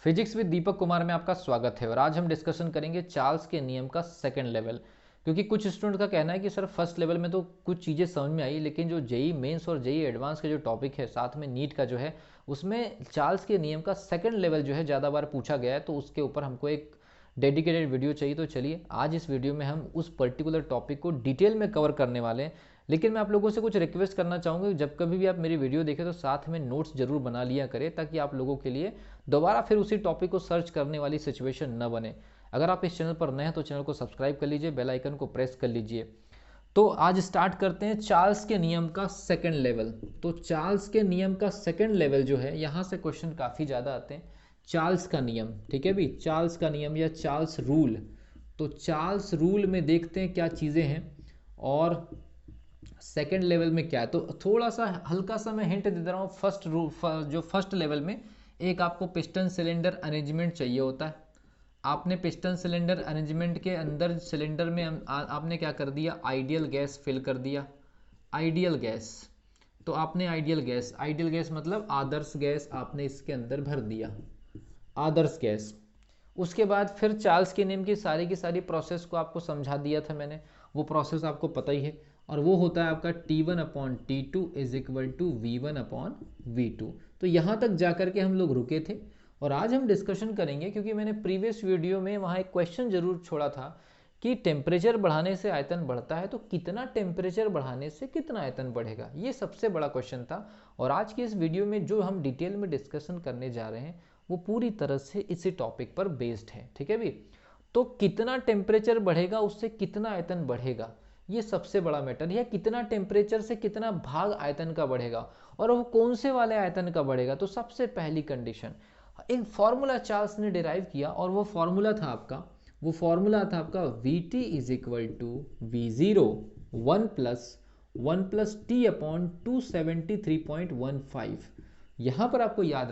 Physics with Deepak Kumar में आपका स्वागत है और आज हम डिस्कशन करेंगे चार्ल्स के नियम का सेकंड लेवल। क्योंकि कुछ स्टूडेंट का कहना है कि सर फर्स्ट लेवल में तो कुछ चीज़ें समझ में आई, लेकिन जो जेई मेंस और जेई एडवांस का जो टॉपिक है साथ में नीट का जो है उसमें चार्ल्स के नियम का सेकंड लेवल जो है ज़्यादा बार पूछा गया है, तो उसके ऊपर हमको एक डेडिकेटेड वीडियो चाहिए। तो चलिए आज इस वीडियो में हम उस पर्टिकुलर टॉपिक को डिटेल में कवर करने वाले हैं। लेकिन मैं आप लोगों से कुछ रिक्वेस्ट करना चाहूँगा, जब कभी भी आप मेरी वीडियो देखें तो साथ में नोट्स जरूर बना लिया करें, ताकि आप लोगों के लिए दोबारा फिर उसी टॉपिक को सर्च करने वाली सिचुएशन न बने। अगर आप इस चैनल पर नए हैं तो चैनल को सब्सक्राइब कर लीजिए, बेल आइकन को प्रेस कर लीजिए। तो आज स्टार्ट करते हैं चार्ल्स के नियम का सेकंड लेवल। तो चार्ल्स के नियम का सेकंड लेवल जो है, यहाँ से क्वेश्चन काफ़ी ज़्यादा आते हैं। चार्ल्स का नियम, ठीक है भी, चार्ल्स का नियम या चार्ल्स रूल। तो चार्ल्स रूल में देखते हैं क्या चीज़ें हैं और सेकंड लेवल में क्या है। तो थोड़ा सा हल्का सा मैं हिंट दे रहा हूँ। जो फर्स्ट लेवल में एक आपको पिस्टन सिलेंडर अरेंजमेंट चाहिए होता है। आपने पिस्टन सिलेंडर अरेंजमेंट के अंदर सिलेंडर में आपने क्या कर दिया, आइडियल गैस फिल कर दिया। आइडियल गैस, तो आपने आइडियल गैस मतलब आदर्श गैस आपने इसके अंदर भर दिया, आदर्श गैस। उसके बाद फिर चार्ल्स के नियम की सारी प्रोसेस को आपको समझा दिया था मैंने, वो प्रोसेस आपको पता ही है। और वो होता है आपका T1/T2 is equal to V1/V2। तो यहाँ तक जाकर के हम लोग रुके थे और आज हम डिस्कशन करेंगे, क्योंकि मैंने प्रीवियस वीडियो में वहाँ एक क्वेश्चन जरूर छोड़ा था कि टेम्परेचर बढ़ाने से आयतन बढ़ता है, तो कितना टेम्परेचर बढ़ाने से कितना आयतन बढ़ेगा, ये सबसे बड़ा क्वेश्चन था। और आज की इस वीडियो में जो हम डिटेल में डिस्कशन करने जा रहे हैं वो पूरी तरह से इसी टॉपिक पर बेस्ड है, ठीक है भी। तो कितना टेम्परेचर बढ़ेगा उससे कितना आयतन बढ़ेगा, ये सबसे बड़ा मैटर है। कितना टेम्परेचर से कितना भाग आयतन का बढ़ेगा और वो कौन से वाले आयतन का बढ़ेगा। तो सबसे पहली कंडीशन, एक फॉर्मूला चार्ल्स ने डिराइव किया और वो फॉर्मूला था आपका Vt is equal to V0 1 plus T/273.15। यहाँ पर आपको याद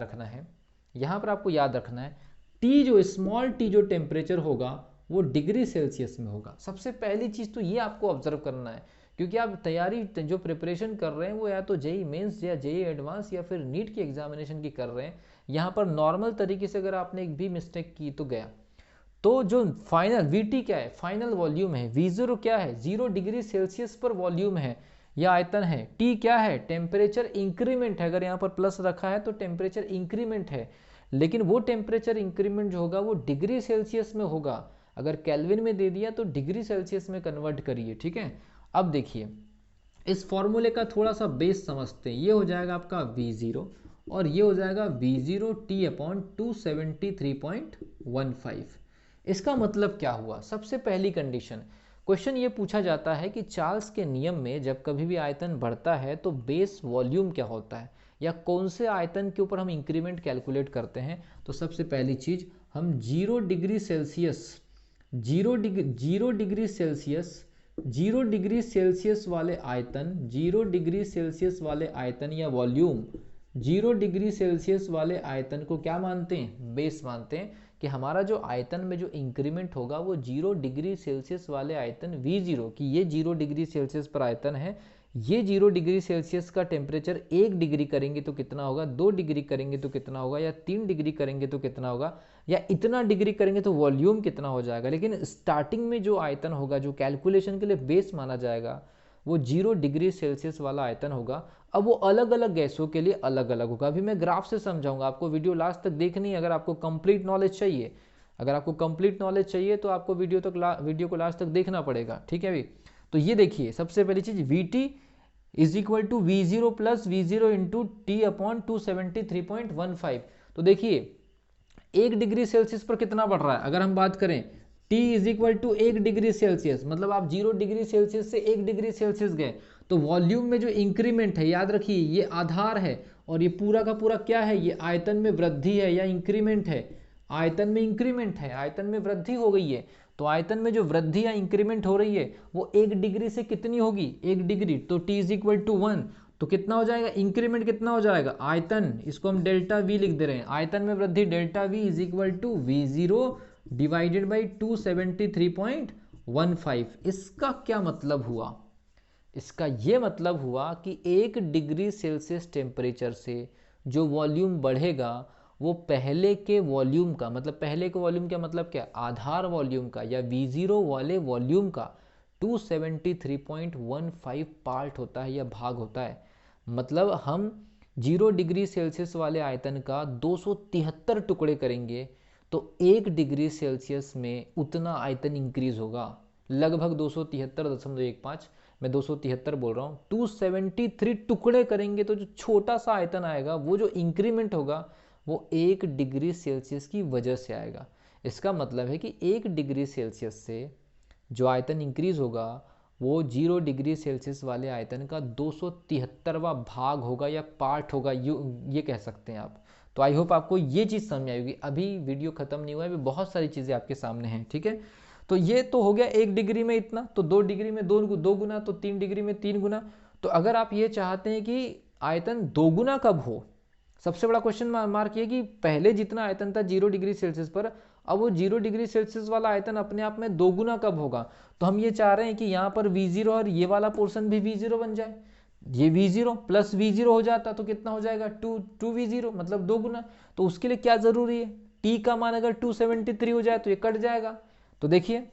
रखना है, T जो स्मॉल टी जो टेम्परेचर होगा वो डिग्री सेल्सियस में होगा। सबसे पहली चीज़ तो ये आपको ऑब्जर्व करना है, क्योंकि आप तैयारी जो प्रिपरेशन कर रहे हैं वो या तो जेई मेंस या जेई एडवांस या फिर नीट की एग्जामिनेशन की कर रहे हैं। यहाँ पर नॉर्मल तरीके से अगर आपने एक भी मिस्टेक की तो गया। तो जो फाइनल Vt क्या है, फाइनल वॉल्यूम है। V0 क्या है, 0 डिग्री सेल्सियस पर वॉल्यूम है या आयतन है। T क्या है, टेम्परेचर इंक्रीमेंट है। अगर यहाँ पर प्लस रखा है तो टेम्परेचर इंक्रीमेंट है, लेकिन वो टेम्परेचर इंक्रीमेंट जो होगा वो डिग्री सेल्सियस में होगा। अगर केल्विन में दे दिया तो डिग्री सेल्सियस में कन्वर्ट करिए, ठीक है। अब देखिए इस फॉर्मूले का थोड़ा सा बेस समझते हैं। ये हो जाएगा आपका V0 और ये हो जाएगा V0 T/273.15। इसका मतलब क्या हुआ, सबसे पहली कंडीशन, क्वेश्चन ये पूछा जाता है कि चार्ल्स के नियम में जब कभी भी आयतन बढ़ता है तो बेस वॉल्यूम क्या होता है, या कौन से आयतन के ऊपर हम इंक्रीमेंट कैलकुलेट करते हैं। तो सबसे पहली चीज, हम 0 डिग्री सेल्सियस वाले आयतन या वॉल्यूम 0 डिग्री सेल्सियस वाले आयतन को क्या मानते हैं, बेस मानते हैं। कि हमारा जो आयतन में जो इंक्रीमेंट होगा वो 0 डिग्री सेल्सियस वाले आयतन V0 की, ये 0 डिग्री सेल्सियस पर आयतन है। ये 0 डिग्री सेल्सियस का टेम्परेचर 1 डिग्री करेंगे तो कितना होगा, 2 डिग्री करेंगे तो कितना होगा, या 3 डिग्री करेंगे तो कितना होगा, या इतना डिग्री करेंगे तो वॉल्यूम कितना हो जाएगा। लेकिन स्टार्टिंग में जो आयतन होगा, जो कैलकुलेशन के लिए बेस माना जाएगा, वो 0 डिग्री सेल्सियस वाला आयतन होगा। अब वो अलग अलग गैसों के लिए अलग अलग होगा। अभी मैं ग्राफ से समझाऊंगा, आपको वीडियो लास्ट तक देखनी है। अगर आपको कंप्लीट नॉलेज चाहिए तो आपको वीडियो को लास्ट तक देखना पड़ेगा, ठीक है अभी। तो ये देखिए सबसे पहली चीज, Vt is equal to V0 plus V0 into T/273.15। तो देखिए 1 डिग्री सेल्सियस पर कितना बढ़ रहा है, अगर हम बात करें T is equal to 1 degree Celsius, मतलब आप 0 डिग्री सेल्सियस से 1 डिग्री सेल्सियस गए, तो वॉल्यूम में जो इंक्रीमेंट है, याद रखिए ये आधार है और ये पूरा का पूरा क्या है, ये आयतन में वृद्धि है या इंक्रीमेंट है। आयतन में इंक्रीमेंट है, आयतन में वृद्धि हो गई है। तो आयतन में जो वृद्धि या इंक्रीमेंट हो रही है वो 1 डिग्री से कितनी होगी, 1 डिग्री। तो T इज इक्वल टू 1, तो कितना हो जाएगा, इंक्रीमेंट कितना हो जाएगा, आयतन, इसको हम डेल्टा V लिख दे रहे हैं। आयतन में वृद्धि delta V is equal to V0 divided by 273.15। इसका क्या मतलब हुआ, इसका ये मतलब हुआ कि 1 डिग्री सेल्सियस टेम्परेचर से जो वॉल्यूम बढ़ेगा वो पहले के वॉल्यूम का, मतलब पहले के वॉल्यूम का मतलब क्या, आधार वॉल्यूम का या V0 वाले वॉल्यूम का 273.15 पार्ट होता है या भाग होता है। मतलब हम 0 डिग्री सेल्सियस वाले आयतन का 273 टुकड़े करेंगे तो 1 डिग्री सेल्सियस में उतना आयतन इंक्रीज होगा, लगभग 273.15, मैं 273 बोल रहा हूँ। 273 टुकड़े करेंगे तो जो छोटा सा आयतन आएगा, वो जो इंक्रीमेंट होगा वो 1 डिग्री सेल्सियस की वजह से आएगा। इसका मतलब है कि 1 डिग्री सेल्सियस से जो आयतन इंक्रीज होगा वो 0 डिग्री सेल्सियस वाले आयतन का 273वां भाग होगा या पार्ट होगा, ये कह सकते हैं आप। तो आई होप आपको ये चीज़ समझ आई होगी। अभी वीडियो खत्म नहीं हुआ है, अभी बहुत सारी चीज़ें आपके सामने हैं, ठीक है। तो ये तो हो गया 1 डिग्री में इतना, तो 2 डिग्री में दो गुना, तो 3 डिग्री में 3 गुना। तो अगर आप ये चाहते हैं कि आयतन 2 गुना कब हो, सबसे बड़ा क्वेश्चन मार्क ये कि पहले जितना आयतन था 0 डिग्री सेल्सियस पर, अब वो 0 डिग्री सेल्सियस वाला आयतन अपने आप में 2 गुना कब होगा। तो हम ये चाह रहे हैं कि यहाँ पर V0 और ये वाला पोर्शन भी V0 बन जाए। ये V0 प्लस V0 हो जाता तो कितना हो जाएगा, 2V0, मतलब 2 गुना। तो उसके लिए क्या जरूरी है, t का मान अगर 273 हो जाए तो ये कट जाएगा। तो देखिए,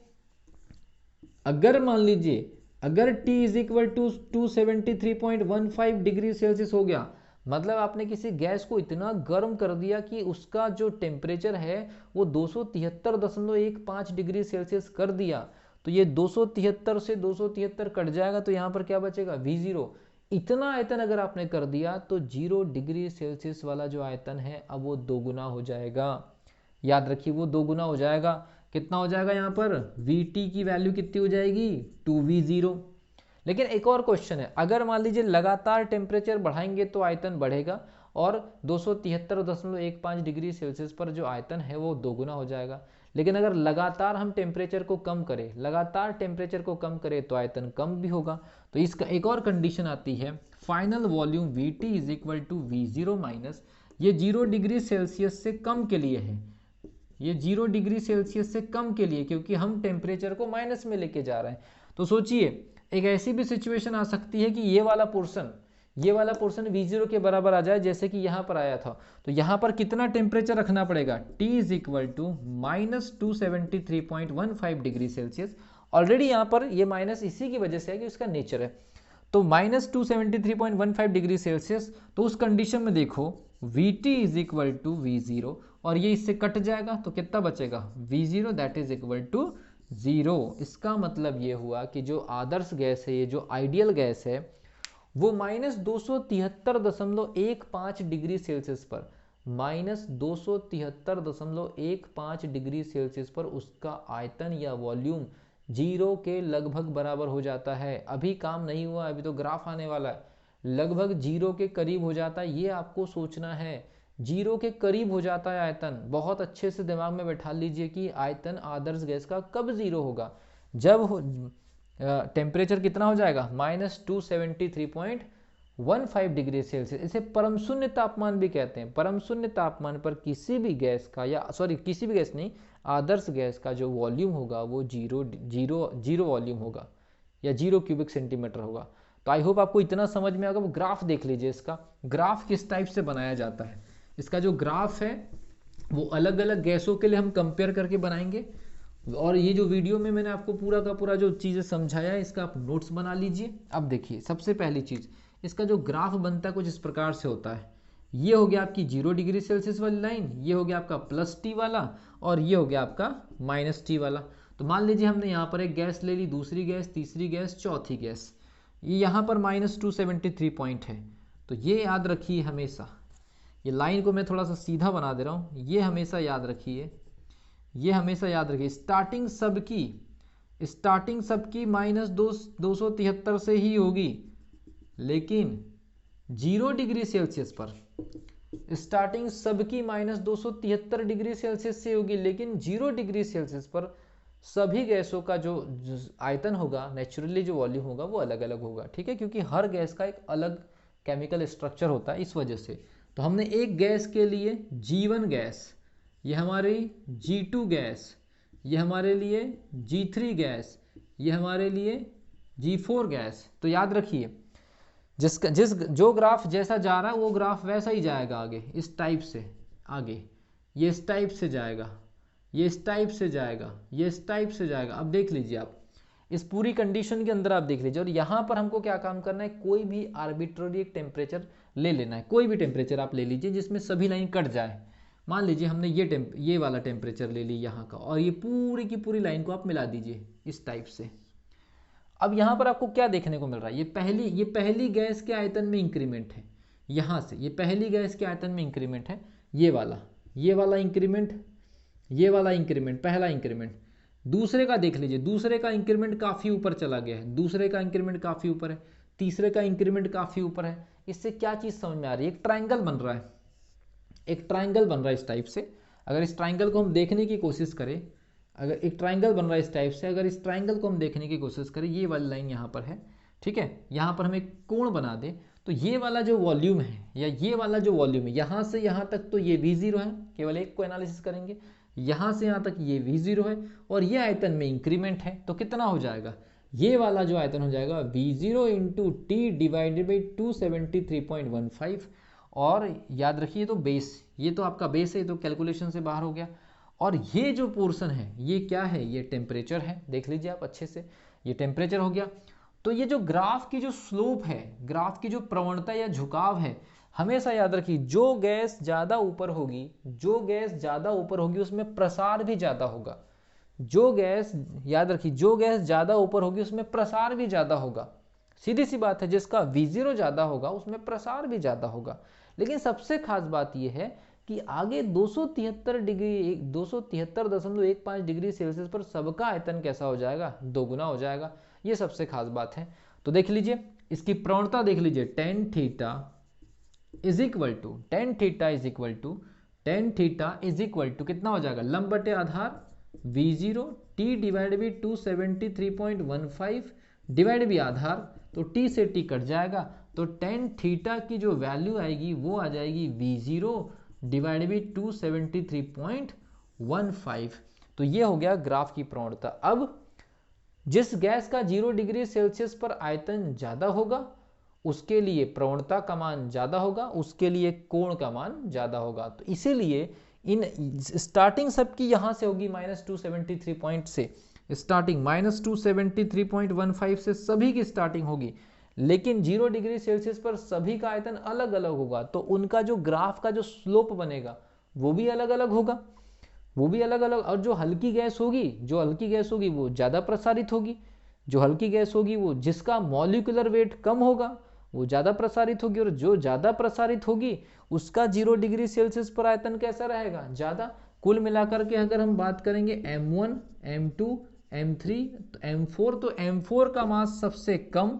अगर मान लीजिए अगर t is equal to 273.15 degree Celsius हो गया, मतलब आपने किसी गैस को इतना गर्म कर दिया कि उसका जो टेम्परेचर है वो 273.15 डिग्री सेल्सियस कर दिया, तो ये 273 से 273 कट जाएगा, तो यहाँ पर क्या बचेगा, V0। इतना आयतन अगर आपने कर दिया तो 0 डिग्री सेल्सियस वाला जो आयतन है अब वो 2 गुना हो जाएगा। याद रखिए वो 2 गुना हो जाएगा। कितना हो जाएगा, यहाँ पर Vt की वैल्यू कितनी हो जाएगी, 2V0। लेकिन एक और क्वेश्चन है, अगर मान लीजिए लगातार टेम्परेचर बढ़ाएंगे तो आयतन बढ़ेगा और 273.15 डिग्री सेल्सियस पर जो आयतन है वो 2 गुना हो जाएगा। लेकिन अगर लगातार हम टेम्परेचर को कम करें, लगातार टेम्परेचर को कम करें तो आयतन कम भी होगा। तो इसका एक और कंडीशन आती है, final volume Vt is equal to V0 minus, ये 0 डिग्री सेल्सियस से कम के लिए है, ये 0 डिग्री सेल्सियस से कम के लिए, क्योंकि हम टेम्परेचर को माइनस में लेके जा रहे हैं। तो सोचिए एक ऐसी भी सिचुएशन आ सकती है कि ये वाला पोर्शन V0 के बराबर आ जाए, जैसे कि यहाँ पर आया था। तो यहाँ पर कितना टेम्परेचर रखना पड़ेगा, T is equal to -273.15 degree Celsius. Already यहाँ पर ये माइनस इसी की वजह से है कि उसका नेचर है। तो -273.15 डिग्री सेल्सियस, तो उस कंडीशन में देखो Vt is equal to V0 और ये इससे कट जाएगा तो कितना बचेगा, V0 that is equal to 0। इसका मतलब ये हुआ कि जो आदर्श गैस है, ये जो आइडियल गैस है, वो -273.15 डिग्री सेल्सियस पर, -273.15 डिग्री सेल्सियस पर उसका आयतन या वॉल्यूम 0 के लगभग बराबर हो जाता है। अभी काम नहीं हुआ, अभी तो ग्राफ आने वाला है, लगभग 0 के करीब हो जाता है, ये आपको सोचना है। 0 के करीब हो जाता है आयतन। बहुत अच्छे से दिमाग में बैठा लीजिए कि आयतन आदर्श गैस का कब 0 होगा, जब टेम्परेचर कितना हो जाएगा, -273.15 डिग्री सेल्सियस। इसे परम शून्य तापमान भी कहते हैं। परम शून्य तापमान पर किसी भी गैस का, या सॉरी किसी भी गैस नहीं, आदर्श गैस का जो वॉल्यूम होगा वो जीरो वॉल्यूम होगा या 0 क्यूबिक सेंटीमीटर होगा। तो आई होप आपको इतना समझ में आएगा। वो ग्राफ देख लीजिए, इसका ग्राफ किस टाइप से बनाया जाता है। इसका जो ग्राफ है वो अलग अलग गैसों के लिए हम कंपेयर करके बनाएंगे, और ये जो वीडियो में मैंने आपको पूरा का पूरा जो चीज़ें समझाया है इसका आप नोट्स बना लीजिए। अब देखिए, सबसे पहली चीज़, इसका जो ग्राफ बनता है कुछ इस प्रकार से होता है। ये हो गया आपकी 0 डिग्री सेल्सियस वाली लाइन, ये हो गया आपका +T वाला, और ये हो गया आपका -T वाला। तो मान लीजिए हमने यहाँ पर एक गैस ले ली, दूसरी गैस, तीसरी गैस, चौथी गैस, ये यहाँ पर -273 पॉइंट है। तो ये याद रखिए हमेशा, ये लाइन को मैं थोड़ा सा सीधा बना दे रहा हूँ, ये हमेशा याद रखिए, ये हमेशा याद रखिए। स्टार्टिंग सबकी -273 से ही होगी, लेकिन 0 डिग्री सेल्सियस पर स्टार्टिंग सबकी -273 डिग्री सेल्सियस से होगी, लेकिन 0 डिग्री सेल्सियस पर सभी गैसों का जो आयतन होगा, नेचुरली जो वॉल्यूम होगा वो अलग अलग होगा, ठीक है, क्योंकि हर गैस का एक अलग केमिकल स्ट्रक्चर होता है, इस वजह से। तो हमने एक गैस के लिए G1 गैस, ये हमारी G2 गैस, ये हमारे लिए G3 गैस, ये हमारे लिए G4 गैस। तो याद रखिए, जो ग्राफ जैसा जा रहा है वो ग्राफ वैसा ही जाएगा आगे, इस टाइप से। आगे, ये इस टाइप से जाएगा, ये इस टाइप से जाएगा, ये इस टाइप से जाएगा। अब देख लीजिए आप इस पूरी कंडीशन के अंदर आप देख लीजिए, और यहाँ पर हमको क्या काम करना है, कोई भी आर्बिट्ररी एक टेम्परेचर ले लेना है, कोई भी टेम्परेचर आप ले लीजिए जिसमें सभी लाइन कट जाए। मान लीजिए हमने ये वाला टेम्परेचर ले ली यहाँ का, और ये पूरी की पूरी लाइन को आप मिला दीजिए इस टाइप से। अब यहाँ पर आपको क्या देखने को मिल रहा है, ये पहली गैस के आयतन में इंक्रीमेंट है, यहाँ से ये पहली गैस के आयतन में इंक्रीमेंट है, ये वाला इंक्रीमेंट, ये वाला इंक्रीमेंट, पहला इंक्रीमेंट। दूसरे का देख लीजिए, दूसरे का इंक्रीमेंट काफ़ी ऊपर चला गया है, दूसरे का इंक्रीमेंट काफ़ी ऊपर है, तीसरे का इंक्रीमेंट काफ़ी ऊपर है। इससे क्या चीज़ समझ में आ रही है, एक ट्राइंगल बन रहा है, एक ट्राइंगल बन रहा है इस टाइप से। अगर इस ट्राइंगल को हम देखने की कोशिश करें, अगर एक ट्राइंगल बन रहा है इस टाइप से, अगर इस ट्राइंगल को हम देखने की कोशिश करें, ये वाली लाइन यहाँ पर है, ठीक है, यहाँ पर हम एक कोण बना दें, तो ये वाला जो वॉल्यूम है, या ये वाला जो वॉल्यूम है, यहाँ से यहाँ तक तो ये V0 है, केवल एक को एनालिसिस करेंगे, यहाँ से यहाँ तक ये V0 है, और ये आयतन में इंक्रीमेंट है, तो कितना हो जाएगा, ये वाला जो आयतन हो जाएगा V0 into T divided by 273.15। और याद रखिए तो बेस, ये तो आपका बेस है, तो कैलकुलेशन से बाहर हो गया। और ये जो पोर्शन है ये क्या है, ये टेम्परेचर है, देख लीजिए आप अच्छे से, ये टेम्परेचर हो गया। तो ये जो ग्राफ की जो स्लोप है, ग्राफ की जो प्रवणता या झुकाव है, हमेशा याद रखिए जो गैस ज़्यादा ऊपर होगी, जो गैस ज़्यादा ऊपर होगी उसमें प्रसार भी ज़्यादा होगा। जो गैस, याद रखिए, जो गैस ज़्यादा ऊपर होगी उसमें प्रसार भी ज़्यादा होगा। सीधी सी बात है, जिसका V0 ज़्यादा होगा उसमें प्रसार भी ज़्यादा होगा। लेकिन सबसे खास बात यह है कि आगे 273.15 डिग्री सेल्सियस पर सबका आयतन कैसा हो जाएगा, दोगुना हो जाएगा। ये सबसे खास बात है। तो देख लीजिए इसकी प्रवणता देख लीजिए, tan theta is equal to कितना हो जाएगा, लंब बटे आधार V0 t divide by 273.15 divide by आधार, तो t से t कट जाएगा, तो टेन थीटा की जो वैल्यू आएगी वो आ जाएगी V0 डिवाइड बाई 273.15। तो ये हो गया ग्राफ की प्रवणता। अब जिस गैस का 0 डिग्री सेल्सियस पर आयतन ज़्यादा होगा उसके लिए प्रवणता का मान ज़्यादा होगा, उसके लिए कोण का मान ज़्यादा होगा। तो इसीलिए इन स्टार्टिंग सबकी यहाँ से होगी -273 पॉइंट से, स्टार्टिंग -273.15 से सभी की स्टार्टिंग होगी, लेकिन 0 डिग्री सेल्सियस पर सभी का आयतन अलग अलग होगा, तो उनका जो ग्राफ का जो स्लोप बनेगा वो भी अलग अलग होगा, वो भी अलग अलग। और जो हल्की गैस होगी वो ज़्यादा प्रसारित होगी, जो हल्की गैस होगी वो जिसका मॉलिक्यूलर वेट कम होगा वो ज़्यादा प्रसारित होगी, और जो ज़्यादा प्रसारित होगी उसका 0 डिग्री सेल्सियस पर आयतन कैसा रहेगा, ज़्यादा। कुल मिलाकर के अगर हम बात करेंगे M1, M2, M3, तो M4, तो M4 का मास सबसे कम,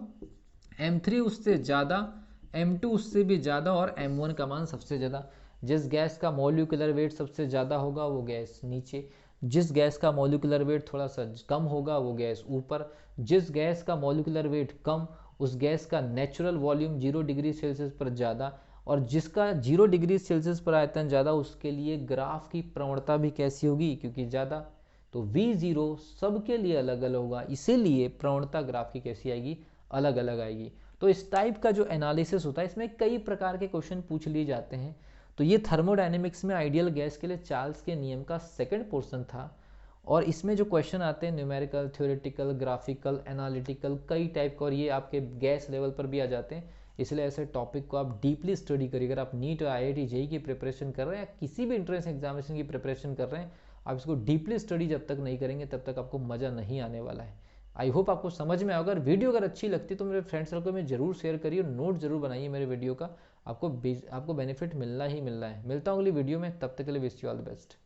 M3 उससे ज़्यादा, M2 उससे भी ज़्यादा, और M1 का मान सबसे ज़्यादा। जिस गैस का मॉलिक्यूलर वेट सबसे ज़्यादा होगा वो गैस नीचे, जिस गैस का मॉलिक्यूलर वेट थोड़ा सा कम होगा वो गैस ऊपर। जिस गैस का मॉलिक्यूलर वेट कम उस गैस का नेचुरल वॉल्यूम 0 डिग्री सेल्सियस पर ज़्यादा, और जिसका 0 डिग्री सेल्सियस पर आयतन ज़्यादा उसके लिए ग्राफ की प्रवणता भी कैसी होगी, क्योंकि ज़्यादा, तो V0 सबके लिए अलग अलग होगा, इसीलिए प्रवणता ग्राफ की कैसी आएगी, अलग अलग आएगी। तो इस टाइप का जो एनालिसिस होता है इसमें कई प्रकार के क्वेश्चन पूछ लिए जाते हैं। तो ये थर्मोडायनेमिक्स में आइडियल गैस के लिए चार्ल्स के नियम का सेकंड पोर्शन था, और इसमें जो क्वेश्चन आते हैं न्यूमेरिकल, थ्योरेटिकल, ग्राफिकल, एनालिटिकल, कई टाइप का, और ये आपके गैस लेवल पर भी आ जाते हैं। इसलिए ऐसे टॉपिक को आप डीपली स्टडी करिए। अगर आप नीट और IIT JEE की प्रिपरेशन कर रहे हैं या किसी भी एंट्रेंस एग्जामिनेशन की प्रिपरेशन कर रहे हैं, आप इसको डीपली स्टडी जब तक नहीं करेंगे तब तक आपको मज़ा नहीं आने वाला है। आई होप आपको समझ में आएगा। अगर वीडियो अगर अच्छी लगती है तो मेरे फ्रेंड सर्कल में जरूर शेयर करिए, नोट जरूर बनाइए मेरे वीडियो का, आपको बेनिफिट मिलना ही मिलना है। मिलता हूँ अगली वीडियो में, तब तक के लिए wish you all the best.